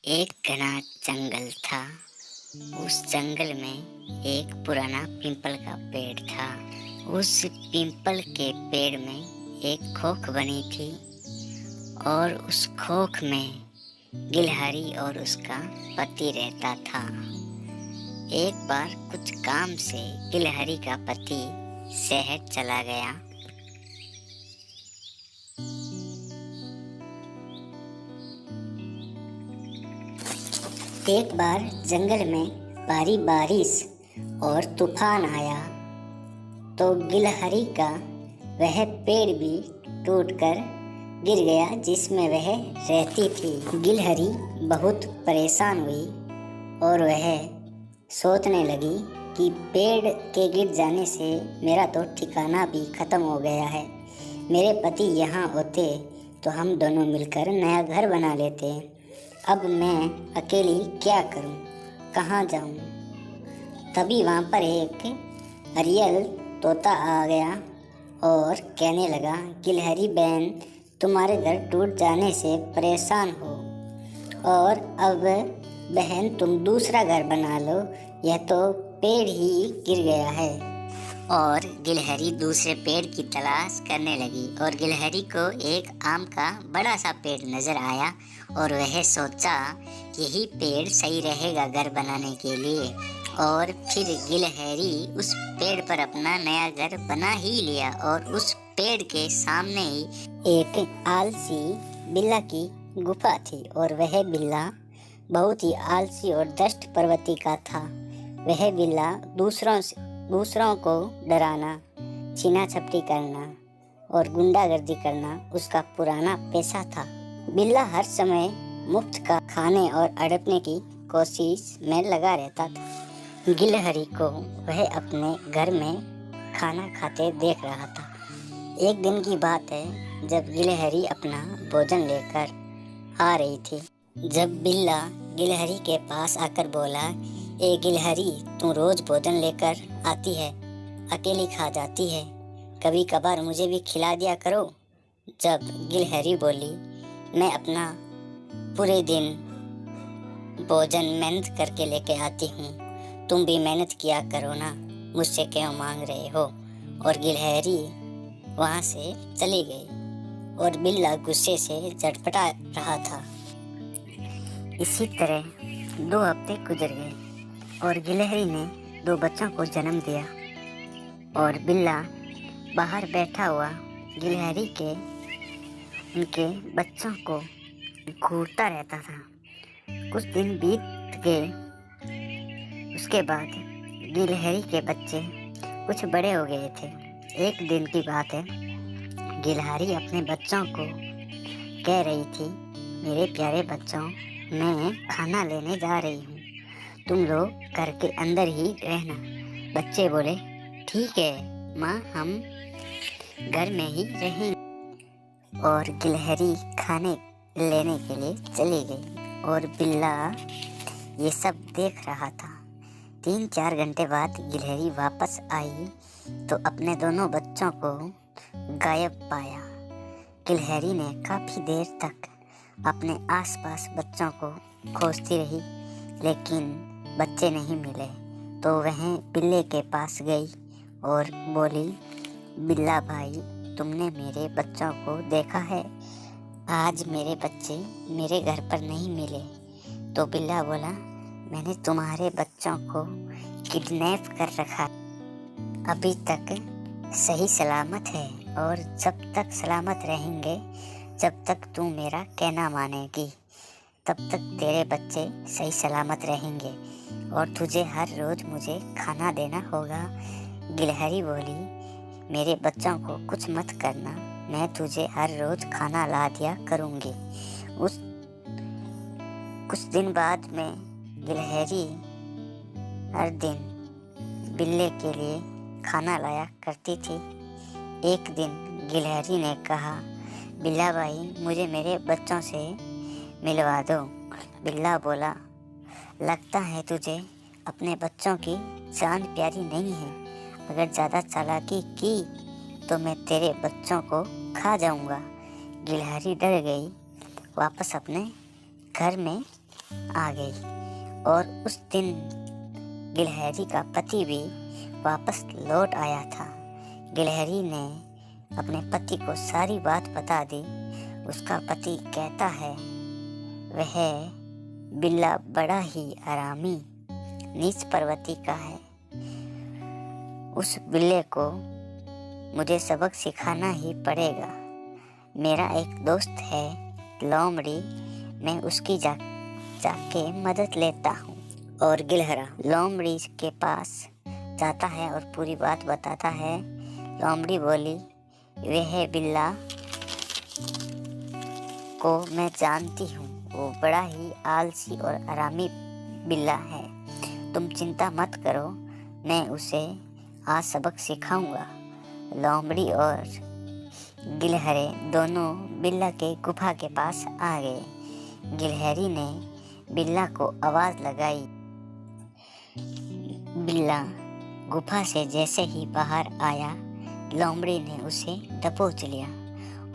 एक घना जंगल था। उस जंगल में एक पुराना पीपल का पेड़ था। उस पीपल के पेड़ में एक खोख बनी थी और उस खोख में गिलहरी और उसका पति रहता था। एक बार कुछ काम से गिलहरी का पति शहर चला गया। एक बार जंगल में भारी बारिश और तूफान आया तो गिलहरी का वह पेड़ भी टूटकर गिर गया जिसमें वह रहती थी। गिलहरी बहुत परेशान हुई और वह सोचने लगी कि पेड़ के गिर जाने से मेरा तो ठिकाना भी खत्म हो गया है। मेरे पति यहाँ होते तो हम दोनों मिलकर नया घर बना लेते। अब मैं अकेली क्या करूं, कहाँ जाऊं? तभी वहाँ पर एक हरियल तोता आ गया और कहने लगा, गिलहरी बहन, तुम्हारे घर टूट जाने से परेशान हो और अब बहन तुम दूसरा घर बना लो, यह तो पेड़ ही गिर गया है। और गिलहरी दूसरे पेड़ की तलाश करने लगी और गिलहरी को एक आम का बड़ा सा पेड़ नजर आया और वह सोचा यही पेड़ सही रहेगा घर बनाने के लिए। और फिर गिलहरी उस पेड़ पर अपना नया घर बना ही लिया और उस पेड़ के सामने ही एक आलसी बिल्ला की गुफा थी और वह बिल्ला बहुत ही आलसी और दष्ट प्रवृत्ति का था। वह बिल्ला दूसरों को डराना, छीना झपटी करना और गुंडागर्दी करना उसका पुराना पेशा था। बिल्ला हर समय मुफ्त का खाने और अड़पने की कोशिश में लगा रहता था। गिलहरी को वह अपने घर में खाना खाते देख रहा था। एक दिन की बात है जब गिलहरी अपना भोजन लेकर आ रही थी। जब बिल्ला गिलहरी के पास आकर बोला, ए गिलहरी, तू रोज भोजन लेकर आती है, अकेली खा जाती है, कभी कभार मुझे भी खिला दिया करो। जब गिलहरी बोली, मैं अपना पूरे दिन भोजन मेहनत करके लेके आती हूँ, तुम भी मेहनत किया करो ना, मुझसे क्यों मांग रहे हो? और गिलहरी वहाँ से चली गई और बिल्ला गुस्से से झटपटा रहा था। इसी तरह 2 हफ्ते गुजर गए और गिलहरी ने 2 बच्चों को जन्म दिया और बिल्ला बाहर बैठा हुआ गिलहरी के उनके बच्चों को घूरता रहता था। कुछ दिन बीत गए। उसके बाद गिलहरी के बच्चे कुछ बड़े हो गए थे। एक दिन की बात है, गिलहरी अपने बच्चों को कह रही थी, मेरे प्यारे बच्चों, मैं खाना लेने जा रही हूँ, तुम लोग घर के अंदर ही रहना। बच्चे बोले, ठीक है माँ, हम घर में ही रहेंगे। और गिलहरी खाने लेने के लिए चली गई और बिल्ला ये सब देख रहा था। 3-4 घंटे बाद गिलहरी वापस आई तो अपने दोनों बच्चों को गायब पाया। गिलहरी ने काफ़ी देर तक अपने आसपास बच्चों को खोजती रही लेकिन बच्चे नहीं मिले। तो वह बिल्ले के पास गई और बोली, बिल्ला भाई, तुमने मेरे बच्चों को देखा है? आज मेरे बच्चे मेरे घर पर नहीं मिले। तो बिल्ला बोला, मैंने तुम्हारे बच्चों को किडनैप कर रखा, अभी तक सही सलामत है और जब तक सलामत रहेंगे, जब तक तू मेरा कहना मानेगी, तब तक तेरे बच्चे सही सलामत रहेंगे और तुझे हर रोज़ मुझे खाना देना होगा। गिलहरी बोली, मेरे बच्चों को कुछ मत करना, मैं तुझे हर रोज़ खाना ला दिया करूँगी। कुछ दिन बाद में गिलहरी हर दिन बिल्ले के लिए खाना लाया करती थी। एक दिन गिलहरी ने कहा, बिल्ला भाई, मुझे मेरे बच्चों से मिलवा दो। बिल्ला बोला, लगता है तुझे अपने बच्चों की जान प्यारी नहीं है, अगर ज़्यादा चालाकी की तो मैं तेरे बच्चों को खा जाऊंगा। गिलहरी डर गई, वापस अपने घर में आ गई और उस दिन गिलहरी का पति भी वापस लौट आया था। गिलहरी ने अपने पति को सारी बात बता दी। उसका पति कहता है वह बिल्ला बड़ा ही आरामी नीच प्रवृत्ति का है। उस बिल्ले को मुझे सबक सिखाना ही पड़ेगा। मेरा एक दोस्त है लोमड़ी, मैं उसकी जाके मदद लेता हूँ। और गिलहरा लोमड़ी के पास जाता है और पूरी बात बताता है। लोमड़ी बोली, वह बिल्ला को मैं जानती हूँ, वो बड़ा ही आलसी और आरामी बिल्ला है। तुम चिंता मत करो, मैं उसे आज सबक सिखाऊंगा। लोमड़ी और गिलहरे दोनों बिल्ला के गुफा के पास आ गए। गिलहरी ने बिल्ला को आवाज लगाई। बिल्ला गुफा से जैसे ही बाहर आया, लोमड़ी ने उसे दबोच लिया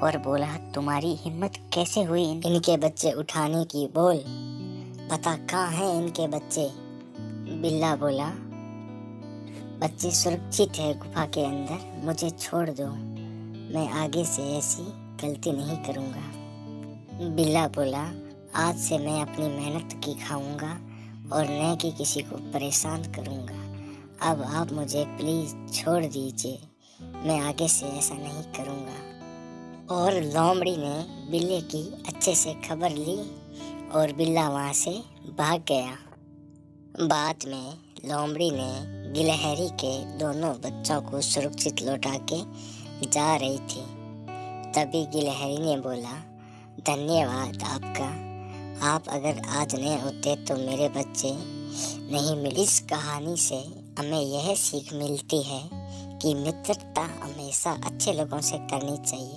और बोला, तुम्हारी हिम्मत कैसे हुई इनके बच्चे उठाने की? बोल, पता कहाँ है इनके बच्चे? बिल्ला बोला, बच्चे सुरक्षित है गुफा के अंदर, मुझे छोड़ दो, मैं आगे से ऐसी गलती नहीं करूँगा। बिल्ला बोला, आज से मैं अपनी मेहनत की खाऊंगा और न कि किसी को परेशान करूँगा। अब आप मुझे प्लीज़ छोड़ दीजिए, मैं आगे से ऐसा नहीं करूँगा। और लोमड़ी ने बिल्ले की अच्छे से खबर ली और बिल्ला वहाँ से भाग गया। बाद में लोमड़ी ने गिलहरी के दोनों बच्चों को सुरक्षित लौटा के जा रही थी। तभी गिलहरी ने बोला, धन्यवाद आपका, आप अगर आज नहीं होते तो मेरे बच्चे नहीं मिले। इस कहानी से हमें यह सीख मिलती है कि मित्रता हमेशा अच्छे लोगों से करनी चाहिए।